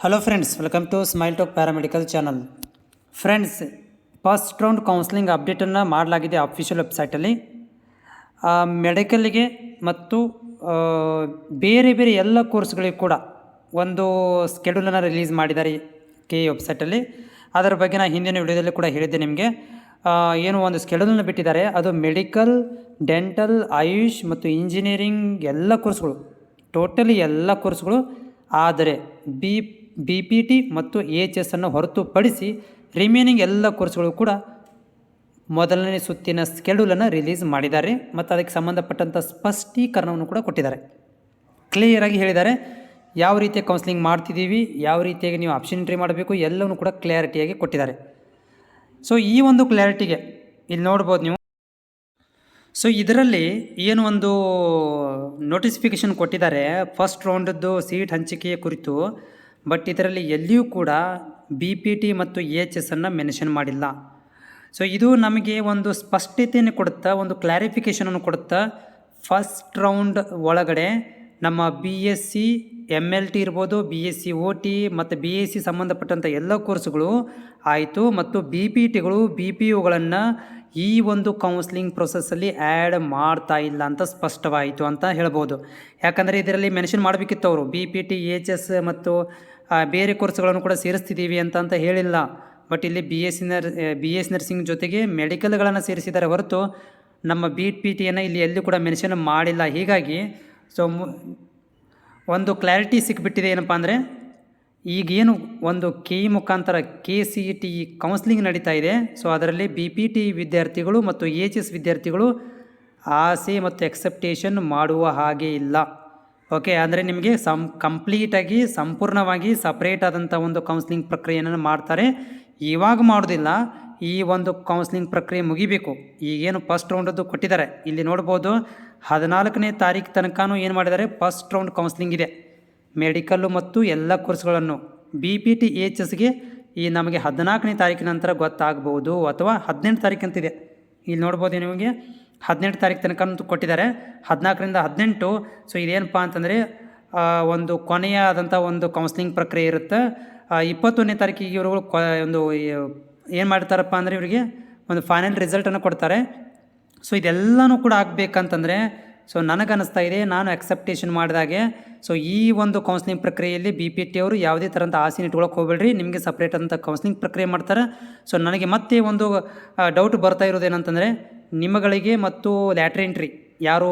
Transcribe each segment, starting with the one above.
Hello friends, welcome to Smile Talk paramedical channel. Friends, first round counselling ಅಪ್ಡೇಟನ್ನು ಮಾಡಲಾಗಿದೆ official ವೆಬ್ಸೈಟಲ್ಲಿ. ಮೆಡಿಕಲ್ಗೆ ಮತ್ತು ಬೇರೆ ಬೇರೆ ಎಲ್ಲ ಕೋರ್ಸ್ಗಳಿಗೆ ಕೂಡ ಒಂದು ಸ್ಕೆಡ್ಯೂಲನ್ನು ರಿಲೀಸ್ ಮಾಡಿದ್ದಾರೆ ಕೆ ವೆಬ್ಸೈಟಲ್ಲಿ. ಅದರ ಬಗ್ಗೆ ನಾನು ಹಿಂದಿನ ವಿಡಿಯೋದಲ್ಲಿ ಕೂಡ ಹೇಳಿದ್ದೆ ನಿಮಗೆ. ಏನು ಒಂದು ಸ್ಕೆಡ್ಯೂಲನ್ನು ಬಿಟ್ಟಿದ್ದಾರೆ, ಅದು ಮೆಡಿಕಲ್, ಡೆಂಟಲ್, ಆಯುಷ್ ಮತ್ತು ಇಂಜಿನಿಯರಿಂಗ್ ಎಲ್ಲ ಕೋರ್ಸ್ಗಳು, ಟೋಟಲಿ ಎಲ್ಲ ಕೋರ್ಸ್ಗಳು. ಆದರೆ ಬಿ ಪಿ ಟಿ ಮತ್ತು AHS ಅನ್ನು ಹೊರತುಪಡಿಸಿ ರಿಮೈನಿಂಗ್ ಎಲ್ಲ ಕೋರ್ಸ್ಗಳು ಕೂಡ ಮೊದಲನೇ ಸುತ್ತಿನ ಸ್ಕೆಡ್ಯೂಲನ್ನು ರಿಲೀಸ್ ಮಾಡಿದ್ದಾರೆ ಮತ್ತು ಅದಕ್ಕೆ ಸಂಬಂಧಪಟ್ಟಂಥ ಸ್ಪಷ್ಟೀಕರಣವನ್ನು ಕೂಡ ಕೊಟ್ಟಿದ್ದಾರೆ. ಕ್ಲಿಯರಾಗಿ ಹೇಳಿದ್ದಾರೆ ಯಾವ ರೀತಿಯ ಕೌನ್ಸ್ಲಿಂಗ್ ಮಾಡ್ತಿದ್ದೀವಿ, ಯಾವ ರೀತಿಯಾಗಿ ನೀವು ಆಪ್ಷನ್ ಎಂಟ್ರಿ ಮಾಡಬೇಕು, ಎಲ್ಲವೂ ಕೂಡ ಕ್ಲಾರಿಟಿಯಾಗಿ ಕೊಟ್ಟಿದ್ದಾರೆ. ಸೊ ಈ ಒಂದು ಕ್ಲಾರಿಟಿಗೆ ಇಲ್ಲಿ ನೋಡ್ಬೋದು ನೀವು. ಸೊ ಇದರಲ್ಲಿ ಏನು ಒಂದು ನೋಟಿಫಿಕೇಷನ್ ಕೊಟ್ಟಿದ್ದಾರೆ ಫಸ್ಟ್ ರೌಂಡದ್ದು ಸೀಟ್ ಹಂಚಿಕೆಯ ಕುರಿತು. ಬಟ್ ಇದರಲ್ಲಿ ಎಲ್ಲಿಯೂ ಕೂಡ BPT ಮತ್ತು AHS ಅನ್ನು ಮೆನ್ಷನ್ ಮಾಡಿಲ್ಲ. ಸೊ ಇದು ನಮಗೆ ಒಂದು ಸ್ಪಷ್ಟತೆಯನ್ನು ಕೊಡುತ್ತಾ, ಒಂದು ಕ್ಲಾರಿಫಿಕೇಷನನ್ನು ಕೊಡುತ್ತಾ. ಫಸ್ಟ್ ರೌಂಡ್ ಒಳಗಡೆ ನಮ್ಮ BSc MLT ಇರ್ಬೋದು, BSc OT ಮತ್ತು BSc ಸಂಬಂಧಪಟ್ಟಂಥ ಎಲ್ಲ ಕೋರ್ಸ್ಗಳು ಆಯಿತು ಮತ್ತು BPTಗಳು BPUಗಳನ್ನು ಈ ಒಂದು ಕೌನ್ಸ್ಲಿಂಗ್ ಪ್ರೊಸೆಸ್ಸಲ್ಲಿ ಆ್ಯಡ್ ಮಾಡ್ತಾ ಇಲ್ಲ ಅಂತ ಸ್ಪಷ್ಟವಾಯಿತು ಅಂತ ಹೇಳ್ಬೋದು. ಯಾಕಂದರೆ ಇದರಲ್ಲಿ ಮೆನ್ಷನ್ ಮಾಡಬೇಕಿತ್ತು ಅವರು BPT, AHS ಮತ್ತು ಬೇರೆ ಕೋರ್ಸ್ಗಳನ್ನು ಕೂಡ ಸೇರಿಸ್ತಿದ್ದೀವಿ ಅಂತ ಹೇಳಿಲ್ಲ. ಬಟ್ ಇಲ್ಲಿ ಬಿ ಎಸ್ ನರ್ಸಿಂಗ್ ಜೊತೆಗೆ ಮೆಡಿಕಲ್ಗಳನ್ನು ಸೇರಿಸಿದ್ದಾರೆ ಹೊರತು ನಮ್ಮ BPTಯನ್ನು ಇಲ್ಲಿ ಎಲ್ಲಿ ಕೂಡ ಮೆನ್ಷನ್ ಮಾಡಿಲ್ಲ. ಹೀಗಾಗಿ ಸೊ ಒಂದು ಕ್ಲಾರಿಟಿ ಸಿಕ್ಬಿಟ್ಟಿದೆ. ಏನಪ್ಪ ಅಂದರೆ ಈಗೇನು ಒಂದು KE ಮುಖಾಂತರ KCET ಕೌನ್ಸ್ಲಿಂಗ್ ನಡೀತಾ ಇದೆ. ಸೊ ಅದರಲ್ಲಿ BPT ವಿದ್ಯಾರ್ಥಿಗಳು ಮತ್ತು AHS ವಿದ್ಯಾರ್ಥಿಗಳು ಆಸೆ ಮತ್ತು ಎಕ್ಸೆಪ್ಟೇಷನ್ ಮಾಡುವ ಹಾಗೆ ಇಲ್ಲ. ಓಕೆ, ಅಂದರೆ ನಿಮಗೆ ಕಂಪ್ಲೀಟಾಗಿ ಸಂಪೂರ್ಣವಾಗಿ ಸಪ್ರೇಟ್ ಆದಂಥ ಒಂದು ಕೌನ್ಸ್ಲಿಂಗ್ ಪ್ರಕ್ರಿಯೆಯನ್ನು ಮಾಡ್ತಾರೆ. ಇವಾಗ ಮಾಡೋದಿಲ್ಲ, ಈ ಒಂದು ಕೌನ್ಸ್ಲಿಂಗ್ ಪ್ರಕ್ರಿಯೆ ಮುಗಿಬೇಕು. ಈಗೇನು ಫಸ್ಟ್ ರೌಂಡದ್ದು ಕೊಟ್ಟಿದ್ದಾರೆ ಇಲ್ಲಿ ನೋಡ್ಬೋದು. 14ನೇ ತಾರೀಕು ತನಕನೂ ಏನು ಮಾಡಿದ್ದಾರೆ, ಫಸ್ಟ್ ರೌಂಡ್ ಕೌನ್ಸ್ಲಿಂಗ್ ಇದೆ ಮೆಡಿಕಲ್ಲು ಮತ್ತು ಎಲ್ಲ ಕೋರ್ಸ್ಗಳನ್ನು. BPT AHSಗೆ ಈ ನಮಗೆ 14ನೇ ತಾರೀಕಿನ ನಂತರ ಗೊತ್ತಾಗ್ಬೋದು, ಅಥವಾ 18 ತಾರೀಕು ಅಂತಿದೆ. ಇಲ್ಲಿ ನೋಡ್ಬೋದು ನಿಮಗೆ 18 ತಾರೀಕು ತನಕ ಕೊಟ್ಟಿದ್ದಾರೆ, 14ರಿಂದ 18. ಸೊ ಇದೇನಪ್ಪ ಅಂತಂದರೆ ಒಂದು ಕೊನೆಯಾದಂಥ ಒಂದು ಕೌನ್ಸ್ಲಿಂಗ್ ಪ್ರಕ್ರಿಯೆ ಇರುತ್ತೆ. 21ನೇ ತಾರೀಕಿಗೆ ಇವರು ಒಂದು ಏನು ಮಾಡ್ತಾರಪ್ಪ ಅಂದರೆ ಇವರಿಗೆ ಒಂದು ಫೈನಲ್ ರಿಸಲ್ಟನ್ನು ಕೊಡ್ತಾರೆ. ಸೊ ಇದೆಲ್ಲನೂ ಕೂಡ ಆಗಬೇಕಂತಂದರೆ ಸೊ ನನಗನ್ನಿಸ್ತಾ ಇದೆ, ನಾನು ಎಕ್ಸೆಪ್ಟೇಷನ್ ಮಾಡಿದಾಗೆ ಸೊ ಈ ಒಂದು ಕೌನ್ಸ್ಲಿಂಗ್ ಪ್ರಕ್ರಿಯೆಯಲ್ಲಿ BPT ಅವರು ಯಾವುದೇ ಥರಂಥ ಆಸೆ ಇಟ್ಕೊಳಕ್ಕೆ ಹೋಗಬೇಡ್ರಿ, ನಿಮಗೆ ಸಪ್ರೇಟ್ ಆದಂಥ ಕೌನ್ಸ್ಲಿಂಗ್ ಪ್ರಕ್ರಿಯೆ ಮಾಡ್ತಾರೆ. ಸೊ ನನಗೆ ಮತ್ತೆ ಒಂದು ಡೌಟ್ ಬರ್ತಾ ಇರೋದೇನಂತಂದರೆ, ನಿಮ್ಮಗಳಿಗೆ ಮತ್ತು ಲ್ಯಾಟ್ರಿ ಎಂಟ್ರಿ ಯಾರು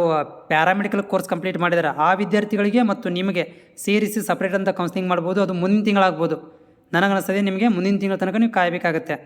ಪ್ಯಾರಾಮೆಡಿಕಲ್ ಕೋರ್ಸ್ ಕಂಪ್ಲೀಟ್ ಮಾಡಿದ್ದಾರೆ ಆ ವಿದ್ಯಾರ್ಥಿಗಳಿಗೆ ಮತ್ತು ನಿಮಗೆ ಸೇರಿಸಿ ಸಪ್ರೇಟ್ ಅಂತ ಕೌನ್ಸ್ಲಿಂಗ್ ಮಾಡ್ಬೋದು. ಅದು ಮುಂದಿನ ತಿಂಗಳಾಗ್ಬೋದು. ನನಗನ್ನಿಸ್ತದೆ ನಿಮಗೆ ಮುಂದಿನ ತಿಂಗಳ ತನಕ ನೀವು ಕಾಯಬೇಕಾಗತ್ತೆ.